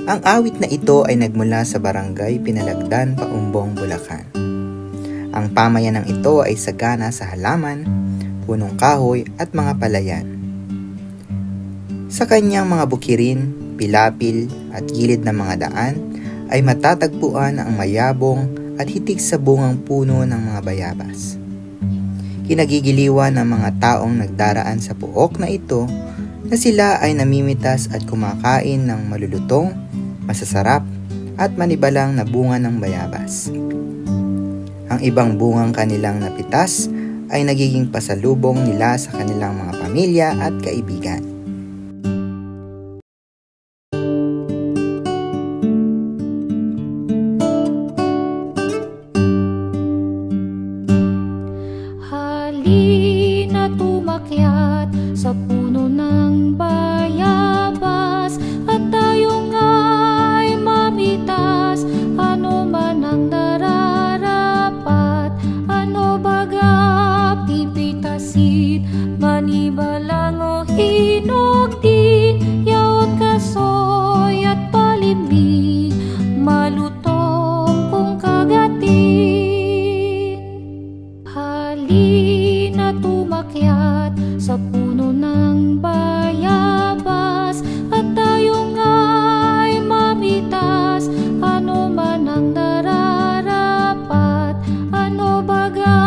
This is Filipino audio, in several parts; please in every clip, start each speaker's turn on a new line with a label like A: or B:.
A: Ang awit na ito ay nagmula sa barangay Pinalagdan, Paumbong, Bulacan. Ang pamayanang ito ay sagana sa halaman, punong kahoy at mga palayan. Sa kanyang mga bukirin, pilapil at gilid ng mga daan ay matatagpuan ang mayabong at hitik sa bungang puno ng mga bayabas. Kinagigiliwan ng mga taong nagdaraan sa puok na ito na sila ay namimitas at kumakain ng malulutong, masasarap at manibalang na bunga ng bayabas. Ang ibang bungang kanilang napitas ay nagiging pasalubong nila sa kanilang mga pamilya at kaibigan.
B: Halina tumakyat sa puno ng bayabas at tayo nga'y mamitas, ano man ang nararapat, ano baga pipitasin, manibalang o hinog din, yaot kasoy at palimig, malutong kung kagatin. Halina tumakyat sa puno ng bayabas at tayo nga'y mamitas, ano man ang nararapat, ano baga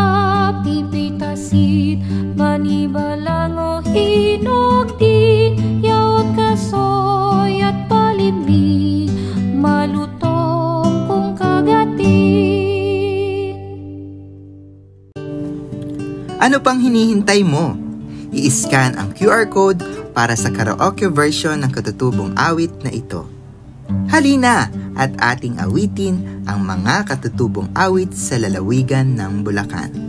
B: pipitasin, manibalang o hinog din, yaot kasoy at palimig, malutong kung kagatin.
A: Ano pang hinihintay mo? I-scan ang QR code para sa karaoke version ng katutubong awit na ito. Halina at ating awitin ang mga katutubong awit sa lalawigan ng Bulacan.